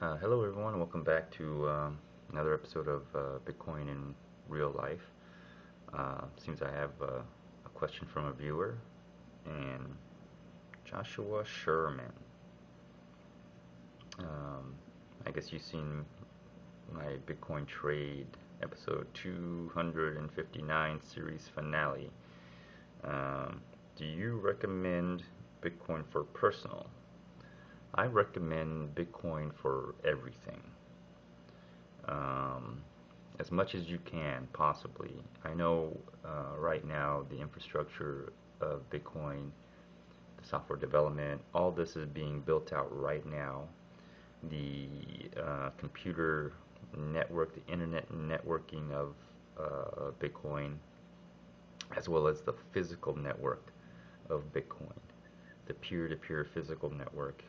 Hello, everyone. Welcome back to another episode of Bitcoin in Real Life. Seems I have a question from a viewer, and Joshua Sherman. Um, I guess you've seen my Bitcoin trade episode 259 series finale. Um, do you recommend Bitcoin for personal? I recommend Bitcoin for everything. Um, as much as you can, possibly. I know right now the infrastructure of Bitcoin, the software development, all this is being built out right now. The computer network, the internet networking of Bitcoin, as well as the physical network of Bitcoin, the peer-to-peer physical network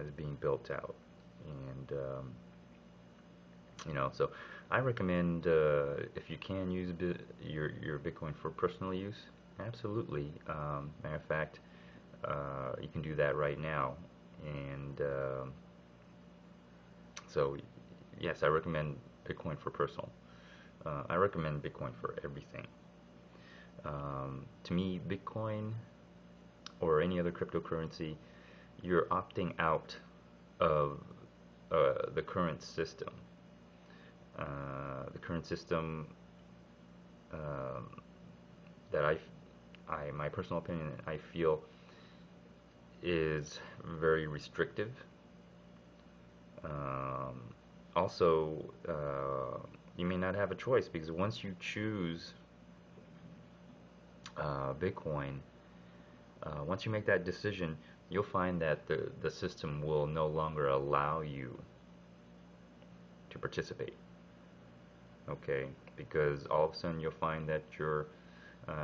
is being built out. And so I recommend if you can use your Bitcoin for personal use, absolutely. Matter of fact, you can do that right now, and so yes, I recommend Bitcoin for personal. I recommend Bitcoin for everything. To me, Bitcoin or any other cryptocurrency, you're opting out of the current system. The current system um, that my personal opinion, I feel is very restrictive. Um, Also, you may not have a choice because once you choose Bitcoin, once you make that decision, you'll find that the system will no longer allow you to participate. Okay, because all of a sudden you'll find that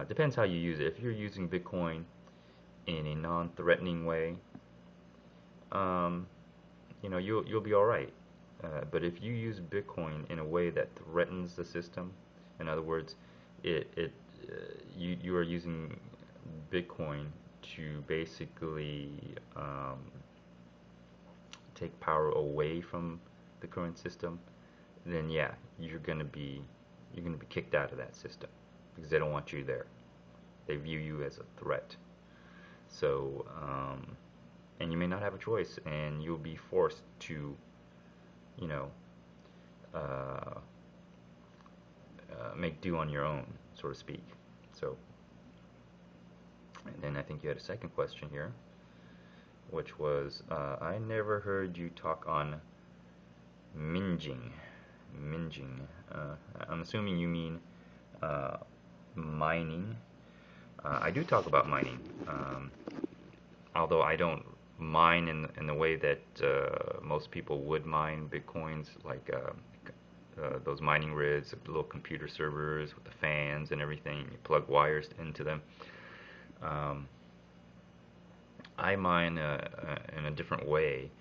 depends how you use it. If you're using Bitcoin in a non-threatening way, um, you'll be all right. But if you use Bitcoin in a way that threatens the system, in other words, it you are using Bitcoin to basically take power away from the current system, then yeah, you're gonna be kicked out of that system because they don't want you there. They view you as a threat. So, and you may not have a choice, and you'll be forced to, you know, uh, make do on your own, so to speak. So, and then I think you had a second question here, which was, I never heard you talk on minging. Minging. I'm assuming you mean uh, mining. I do talk about mining, although I don't mine in the way that most people would mine bitcoins, like those mining rigs, little computer servers with the fans and everything. You plug wires into them. Um, I mine in a different way.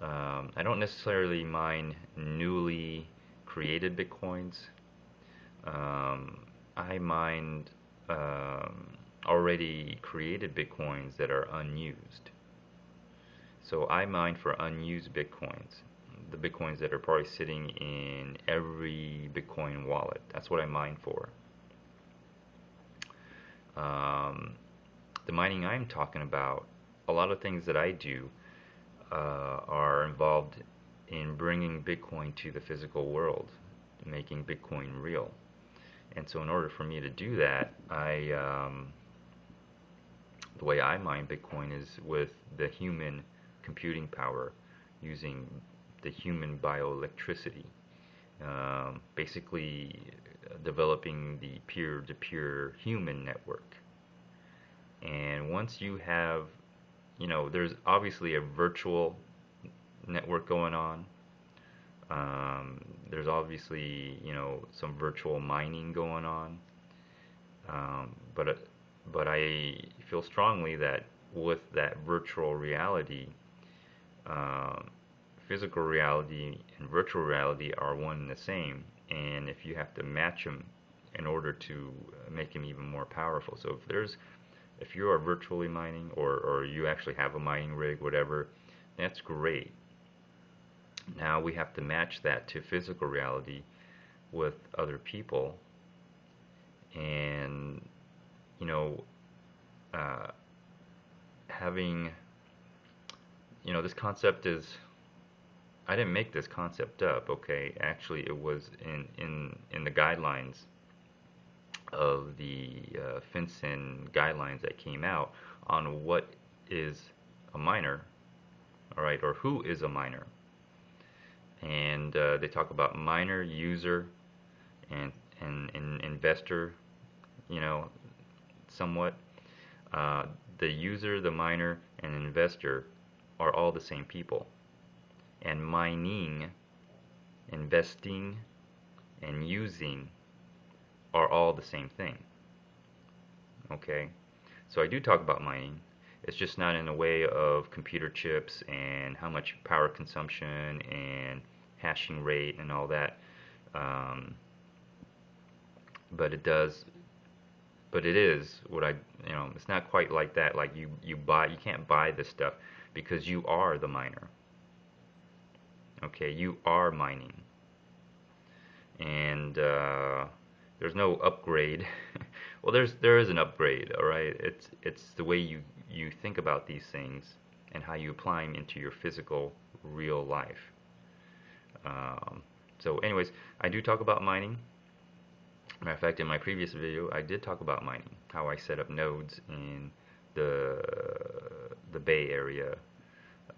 I don't necessarily mine newly created bitcoins. Um, I mine already created bitcoins that are unused. So I mine for unused bitcoins, the bitcoins that are probably sitting in every Bitcoin wallet. That's what I mine for. Um, the mining I'm talking about, a lot of things that I do are involved in bringing Bitcoin to the physical world, making Bitcoin real. And so, in order for me to do that, the way I mine Bitcoin is with the human computing power, using the human bioelectricity, basically developing the peer-to-peer human network. And once you have, there's obviously a virtual network going on. There's obviously, some virtual mining going on. But I feel strongly that with that virtual reality, um, physical reality and virtual reality are one and the same. And if you have to match them in order to make them even more powerful, so if you are virtually mining or you actually have a mining rig, whatever, that's great. Now we have to match that to physical reality with other people, and you know, uh, having, this concept is, I didn't make this concept up, okay? Actually, it was in the guidelines of the FinCEN guidelines that came out on what is a miner, all right, or who is a miner. And they talk about miner, user, and investor, you know, somewhat. Uh, the user, the miner, and investor are all the same people. And mining, investing, and using are all the same thing. Okay? So I do talk about mining. It's just not in a way of computer chips and how much power consumption and hashing rate and all that. Um, but it does, but it is what it's not quite like that. Like you can't buy this stuff because you are the miner. Okay, you are mining. And there's no upgrade. Well, there is an upgrade, all right. It's the way you think about these things and how you apply them into your physical, real life. Um, so, anyways, I do talk about mining. Matter of fact, in my previous video, I did talk about mining, how I set up nodes in the Bay Area,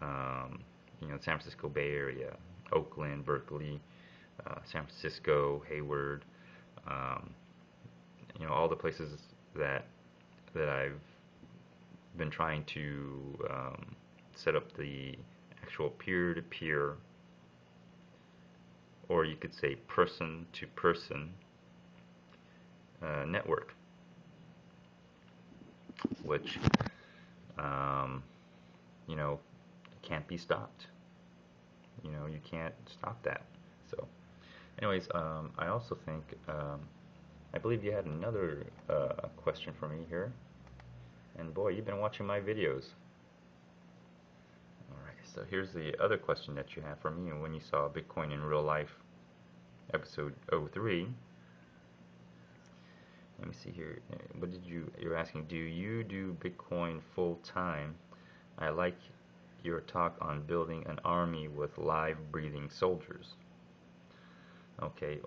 San Francisco Bay Area, Oakland, Berkeley, San Francisco, Hayward, um, all the places that I've been trying to set up the actual peer-to-peer, or you could say person-to-person network, which can't be stopped. You can't stop that. So, anyways, I also think I believe you had another question for me here, and boy, you've been watching my videos. All right, so here's the other question that you have for me, and when you saw Bitcoin in Real Life, episode 03. Let me see here. What did you're asking, do you do Bitcoin full time? I like your talk on building an army with live breathing soldiers. Okay,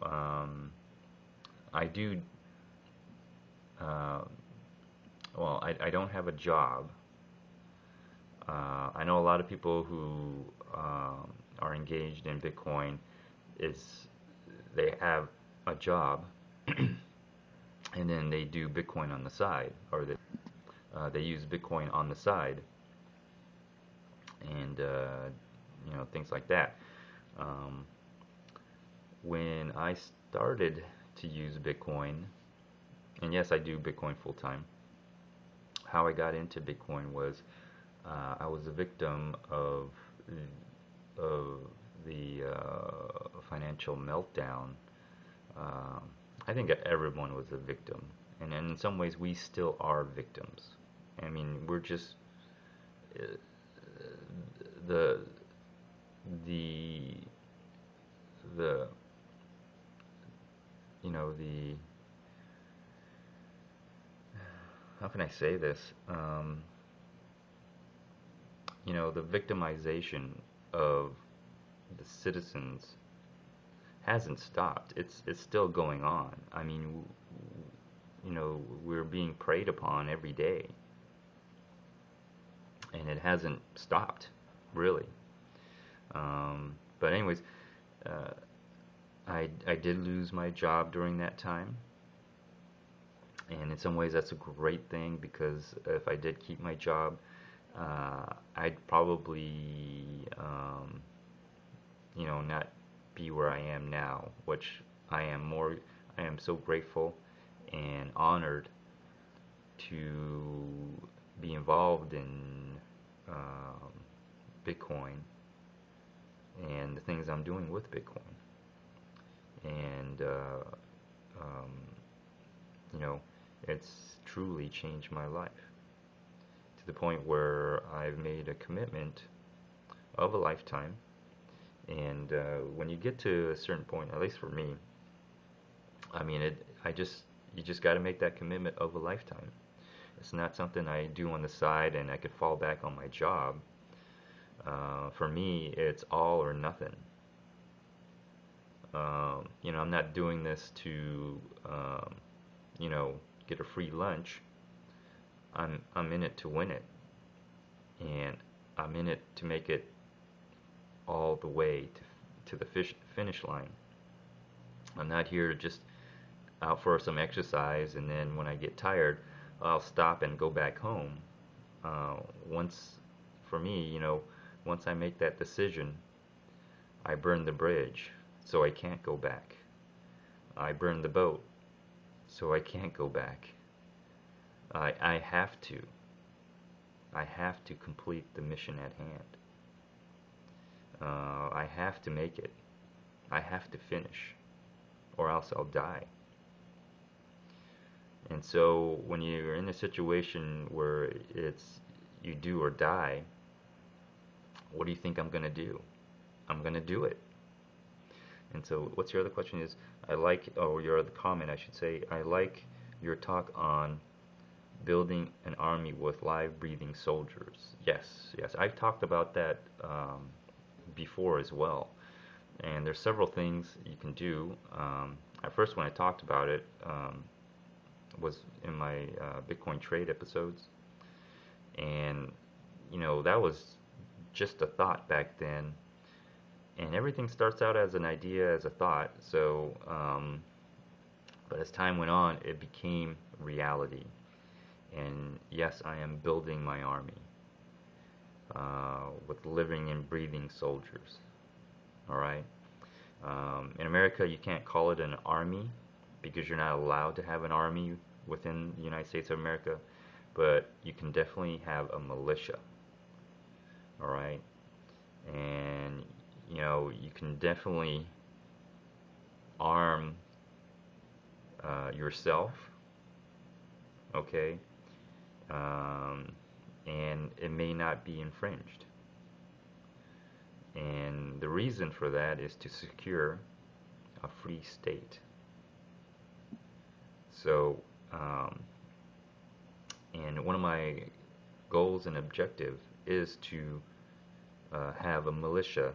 I do, well, I don't have a job. I know a lot of people who are engaged in Bitcoin, they have a job and then they do Bitcoin on the side, or they use Bitcoin on the side, and things like that. When I started to use Bitcoin, and yes, I do Bitcoin full time. How I got into Bitcoin was I was a victim of the financial meltdown. I think everyone was a victim, and in some ways we still are victims. I mean, we're just the the the the how can I say this? The victimization of the citizens hasn't stopped. It's still going on. I mean, we're being preyed upon every day, and it hasn't stopped, really. But anyways, I did lose my job during that time, and in some ways that's a great thing, because if I did keep my job, I'd probably not be where I am now, which I am so grateful and honored to be involved in Bitcoin and the things I'm doing with Bitcoin. And it's truly changed my life to the point where I've made a commitment of a lifetime, And when you get to a certain point, at least for me, I mean, you just got to make that commitment of a lifetime. It's not something I do on the side and I could fall back on my job. For me, it's all or nothing. I'm not doing this to, you know, get a free lunch. I'm in it to win it, and I'm in it to make it all the way to the finish line. I'm not here just out for some exercise, and then when I get tired, I'll stop and go back home. Uh, once, for me, once I make that decision, I burn the bridge, so I can't go back. I burn the boat, so I can't go back. I have to. I have to complete the mission at hand. I have to make it. I have to finish, or else I'll die. And so when you're in a situation where it's you do or die, what do you think I'm going to do? I'm going to do it. And so what's your other question is, or your other comment, I should say, I like your talk on building an army with live breathing soldiers. Yes, yes, I've talked about that before as well. And there's several things you can do. At first, when I talked about it, was in my Bitcoin trade episodes, and that was just a thought back then. And everything starts out as an idea, as a thought. So, but as time went on, it became reality. And yes, I am building my army with living and breathing soldiers. All right. In America, you can't call it an army because you're not allowed to have an army within the United States of America, but you can definitely have a militia. All right. And you can definitely arm yourself, okay? And it may not be infringed. And the reason for that is to secure a free state. So, and one of my goals and objective is to have a militia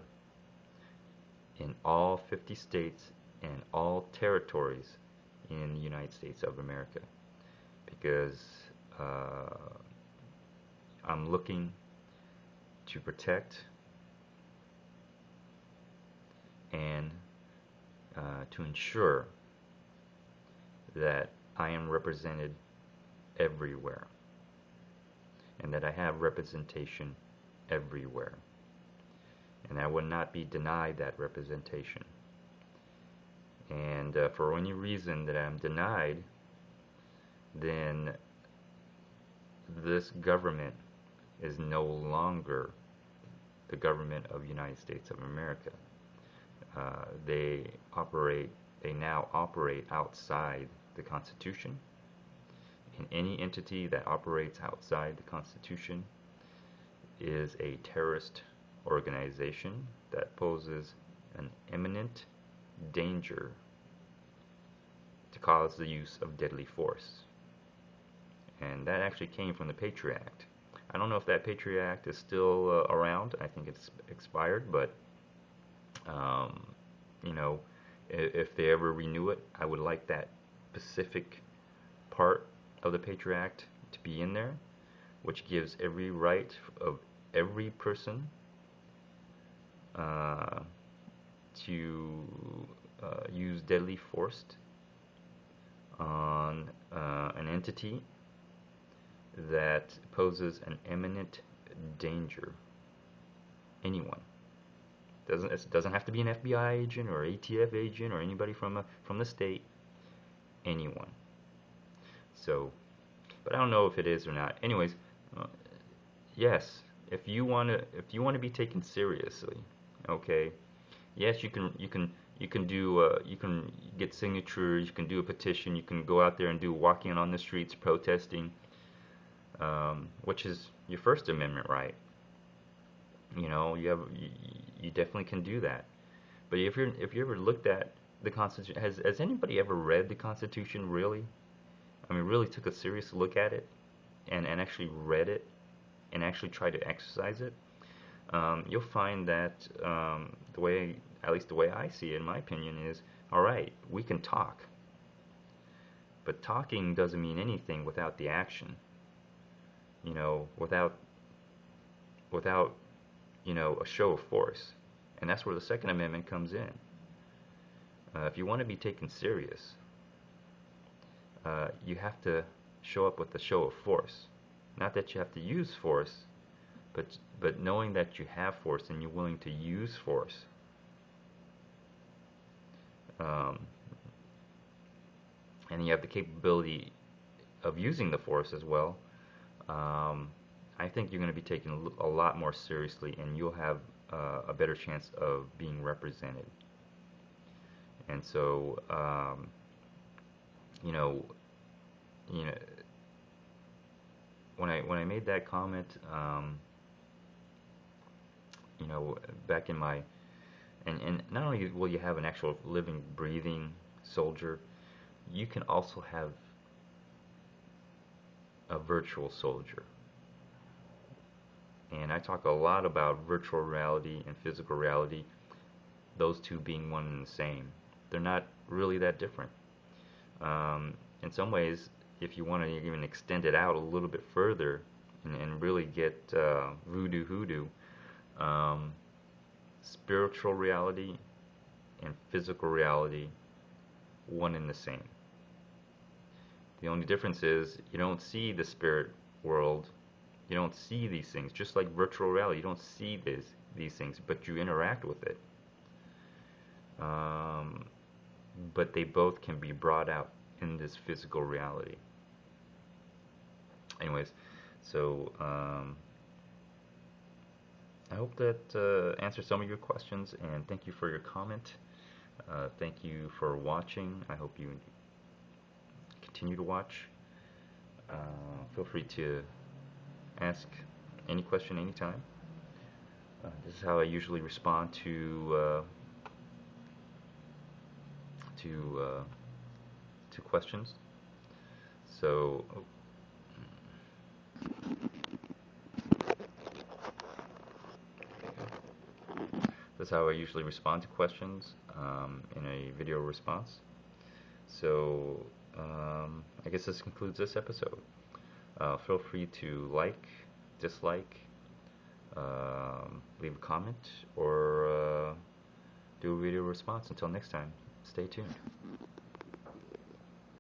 in all 50 states and all territories in the United States of America, because I'm looking to protect and to ensure that I am represented everywhere and that I have representation everywhere, and I will not be denied that representation. And for any reason that I'm denied, then this government is no longer the government of the United States of America. They now operate outside the Constitution. And any entity that operates outside the Constitution is a terrorist organization that poses an imminent danger to cause the use of deadly force. And that actually came from the Patriot Act. I don't know if that Patriot Act is still around. I think it's expired, but if they ever renew it, I would like that specific part of the Patriot Act to be in there, which gives every right of every person to use deadly force on an entity that poses an imminent danger. Anyone. It doesn't have to be an FBI agent or ATF agent or anybody from the state. Anyone. So, but I don't know if it is or not. Anyways, yes, if you want to be taken seriously, okay. Yes, you can do you can get signatures, you can do a petition, you can go out there and do walking on the streets, protesting, which is your First Amendment right. You you definitely can do that. But if you ever looked at the Constitution, has anybody ever read the Constitution really? I mean, really took a serious look at it and actually read it and actually tried to exercise it? You'll find that the way, at least the way I see it, in my opinion, is all right. We can talk, but talking doesn't mean anything without the action. You know, without a show of force, and that's where the Second Amendment comes in. If you want to be taken serious, you have to show up with a show of force. Not that you have to use force, but knowing that you have force and you're willing to use force. And you have the capability of using the force as well. I think you're going to be taken a lot more seriously, and you'll have a better chance of being represented. And so, you know, when I made that comment, back in my, and not only will you have an actual living, breathing soldier, you can also have a virtual soldier. And I talk a lot about virtual reality and physical reality, those two being one and the same. They're not really that different. In some ways, if you want to even extend it out a little bit further and really get voodoo hoodoo, spiritual reality and physical reality, one and the same. The only difference is you don't see the spirit world, you don't see these things, just like virtual reality, you don't see these things, but you interact with it. But they both can be brought out in this physical reality. Anyways, so I hope that answers some of your questions, and thank you for your comment. Thank you for watching. I hope you continue to watch. Feel free to ask any question anytime. This is how I usually respond to questions. So, this is how I usually respond to questions in a video response. So, I guess this concludes this episode. Feel free to like, dislike, leave a comment, or do a video response. Until next time, stay tuned.